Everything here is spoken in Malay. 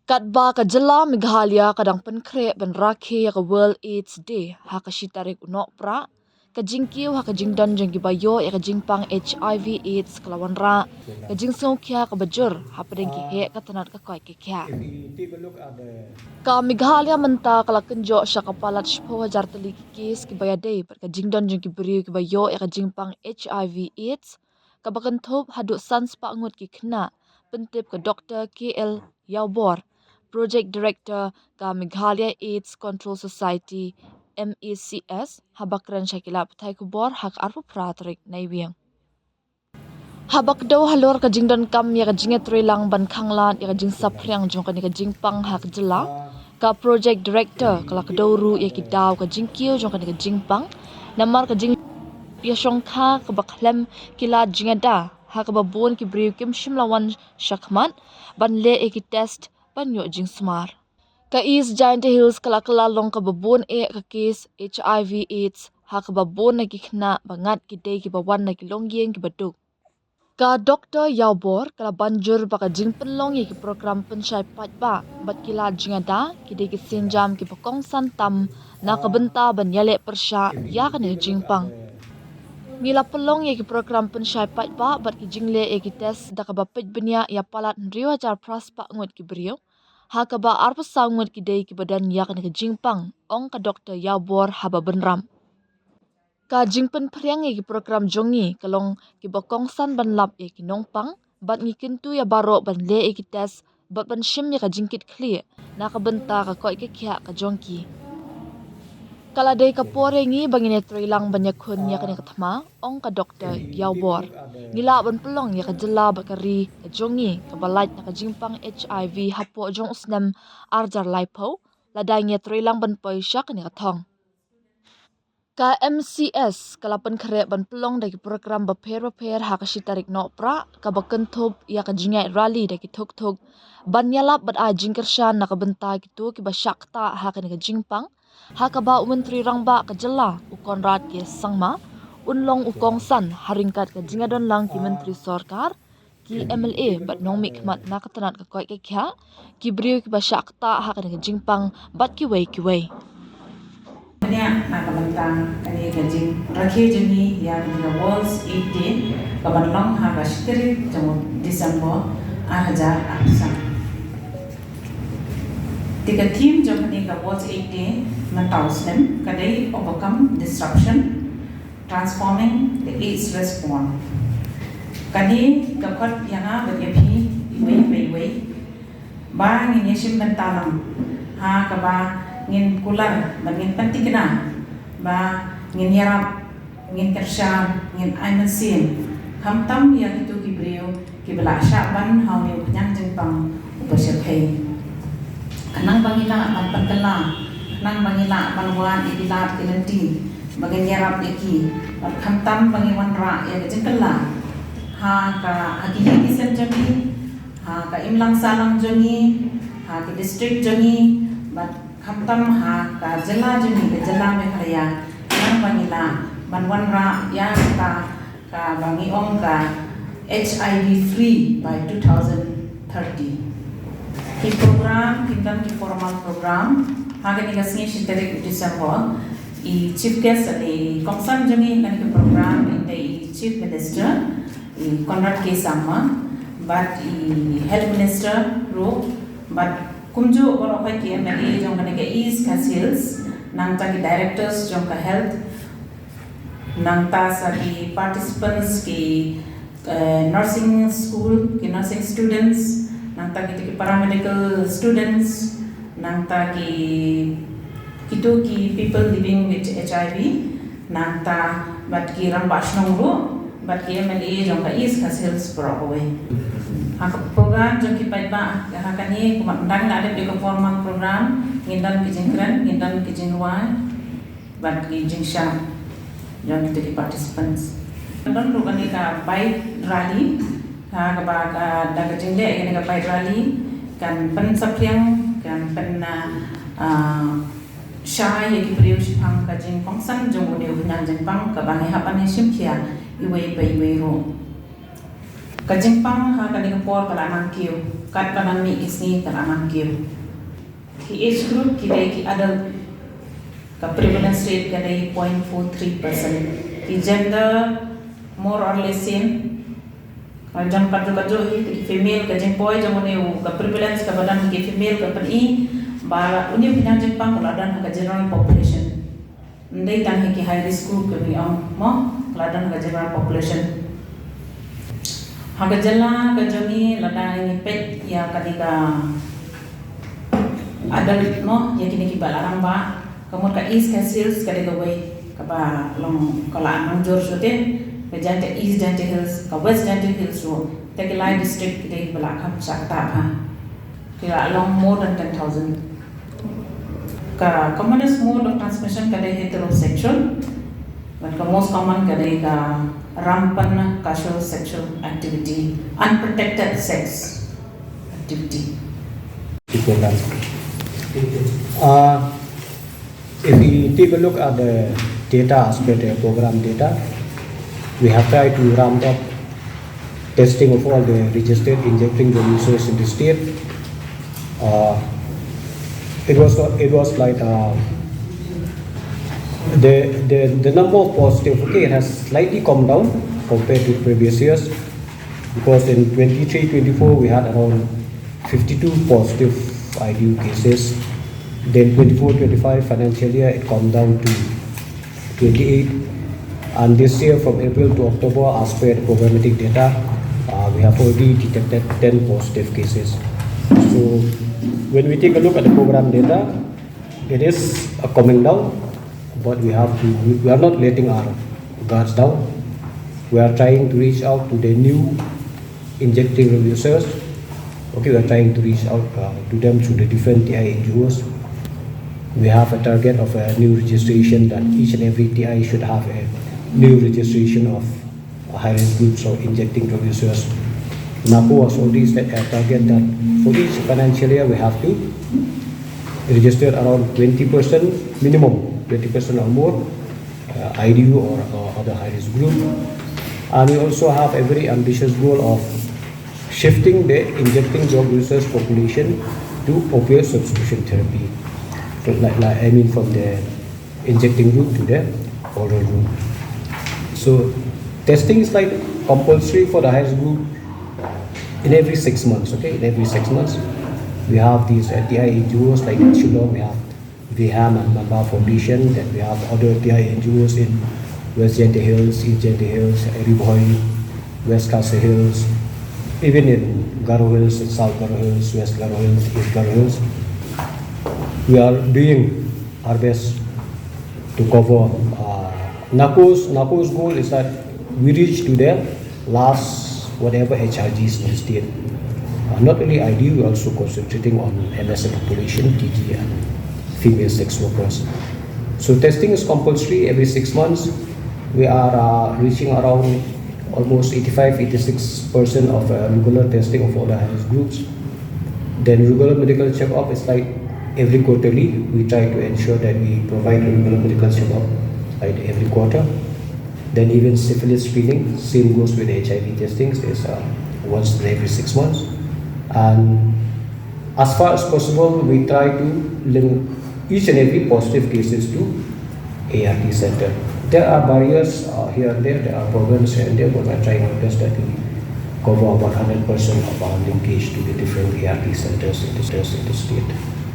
Katba ka jala Meghalaya kadang penkre ban rakhe ka World AIDS Day ha ka shitarik unok pra ka jingkiu ha ka jingdan janggi bayo ya ka jingpang HIV AIDS kalawan ra ka jingsong kya ka bajur ha padeng ki he ka tanat ka koi ki kya If you take a look at the ka Meghalaya menta kala kenjo sya ka palat shpo hajar tali ki kes ki bayadei par ka jingdan janggi beriu ki bayo ya ka jingpang HIV AIDS ka bakan thop haduk sans pa ngut ki khna pentip ka Dr. KL Yaubor Project Director ka Meghalaya AIDS Control Society MECS habakran Shakila Pathai Kubor hak arpu pratrik naiwiang. Habak daw halor ka jingdon kam ya ka jinget lang ban khanglan ya ka jing sapriang jong ka ni ka jingpang hak jela ka Project Director kala ka dawru ya ki daw ka jingkio jong ka ni ka jingpang namar ka jing ya shongkha ka baklem kila jingada ha ka babon ki briu kim shimlawan shakman ban le e ki test ban yo jing smar. Ka East Giant Hills kala long ka babon e ka case HIV AIDS ha ka babon na ki khna bangat ki day ki bawan na ki longyeng ki baduk. Ka Dr. Yaubor kala banjur baka jing penlong ye ki program pensyai pat ba bat kila jingada ki day ki senjam ki pakong santam na ka benta ban yale persya ya ka ni jingpang. Ngila pelong ye ki program pensyai pat ba bat ki jingle ye ki tes da ka bapit benya ya palat nriwa jar praspa ngut ki beriu. Ha ka ba arpa sangut ki day ki badan ya ka ni ka jingpang ong ka Dr. Yaubor haba benram. Ka jingpen priang ye ki program jongi kalong ki bakong san ban lap ye ki nongpang bat ngi kintu ya baro ban le ye ki tes bat ban shim ye ka jingkit kli na ka benta ka koi ke kya ka jongki. Kala day ka pore ngi bangine trilang banyak kun ya ka ni ka thama ong ka Dr. Yaubor. Ngila ban pelong ya ka jela ba ka ri ka jongi ka balait na ka jingpang HIV hapo jong usnam arjar laipo ladai ngi trilang ban poi sya ka ni ka thong. Ka MCS kalapan kare ban pelong dagi program baper ha ka shitarik no pra ka bakenthop ya ka jingai rally dagi thok ban yalap bat a jingkershan na ka benta gitu ki ba shakta ha ka ni ka jingpang ha ka ba menteri rangba ka jela ukon rat ke sangma unlong ukong san haringkat ka jingadon lang ki menteri sarkar ki MLA bat nong mikmat na ka tanat ka koi ke kya ki briu ki ba shakta ha ka ni ka jingpang bat ki wei Kanya nakabantang kani kajing rakhe jeni ya kani World's AIDS Day kabanlong ha bashkiri jamo December 2008. Tika theme jo kani ka World's AIDS Day mentausnem kadai overcome disruption transforming the AIDS response. Kani kapat yana bagyapi iwei ba ngini sim mentalam ha kaba ngin kular ngin pentikna ba ngin yarap ngin kershan ngin aimasin kamtam yang itu kibriu kibla syaban hauni nyang jengpang upasyakai kanang bangila man pantela kanang bangila manwan idilat kinenti bagin yarap iki kamtam bangiwan ra ya jengkela ha ka hakiki senjami ha ka imlang salang jongi ha ki district jongi bat kamtam ha ka jela jeni ke jela Meghalaya nang bangila banwan ra ya ka bangi ong ka HIV free by 2030 ki program kintam ki formal program ha ke ni kasni shitarik December I chief guest ali kongsan jeni kan ki program in the chief minister I Conrad K Sangma but I health minister ro but kumju orang apa ki MLA jong kane ke East Hills nang ta ki directors jong ka health nang ta sa ki participants ki nursing school ki nursing students nang ta ki paramedical students nang ta ki kitu ki people living with HIV nang ta bat ki ram bashnong ro bat ki MLA jong ka East Hills Broadway hak program jong ki pai ba ha kani kumandang na ada di formal program ngindan ki jingkran ngindan ki jingwa bat ki jingsha jong ki participants dan ru kani ka bai rally ha ka ba ka daga jingde kani ka bai rally kan pen sapriang kan pen syai ki priu sipang ka jing pangsan jong ne unyang jing pang ka ba ha pan sim khia iwei bai wei ro Kajimpang ha kani kapor kalaman kiu, kat kanan mi isni kalaman kiu. Ki age group ki dai ki adult ka prevalence rate ka dai 0.43%. Ki gender more or less same. Jam kaju hi female ka jempoi jam ne ka prevalence ka badan ki female ka pani ba uni binan jempang kuladan ka general population. Ndai tan ki high risk group ka bi mo kuladan ka general population. Hagajala kajami lada ini pet ya ketika ada no ya kini kita larang ba kamu ka east ka hills ketika way kaba long kala manjur sote bejante east jante hills ka west jante hills ro tekelai district kita balakam sakta ha kira along more than 10,000 ka commonest mode of transmission kada heterosexual but the most common kadai rampant casual sexual activity, unprotected sex activity. If we take a look at the data aspect of program data, we have tried to ramp up testing of all the registered injecting users in the state. It was like the number of positive, it has slightly come down compared to previous years, because in 23-24 we had around 52 positive IDU cases. Then 24-25 financial year it come down to 28, and this year from April to October, as per the programmatic data, we have already detected 10 positive cases. So when we take a look at the program data, it is coming down. But we are not letting our guards down. We are trying to reach out to the new injecting users. Okay, we are trying to reach out to them through the different TI NGOs. We have a target of a new registration that each and every TI should have a new registration of high-risk groups of injecting users. NAPO has already set a target that for each financial year we have to register around 20% minimum. 20% or more IDU or other high-risk group. And we also have a very ambitious goal of shifting the injecting drug users population to opioid substitution therapy. So from the injecting group to the oral group. So testing is like compulsory for the high-risk group in every 6 months. Okay, in every 6 months we have these TI NGOs like Shillong, we have VHAM and Mamba Foundation, then we have other TI NGOs in West Jente Hills, East Jente Hills, Eriboy, West Castle Hills, even in Garo Hills, South Garo Hills, West Garo Hills, East Garo Hills. We are doing our best to cover. NACO's goal is that we reach to the last whatever HRGs in the state. Not only ID, we are also concentrating on MSA population, TG, and female sex workers. So testing is compulsory every 6 months. We are reaching around almost 85-86% of regular testing of all the high-risk groups. Then regular medical checkup is like every quarterly. We try to ensure that we provide regular medical checkup like every quarter. Then even syphilis screening, same goes with HIV testing, is once every 6 months. And as far as possible, we try to link each and every positive cases to ART center. There are barriers here and there are problems here and there, but we are trying our best that we cover about 100% of our linkage to the different ART centers in the state.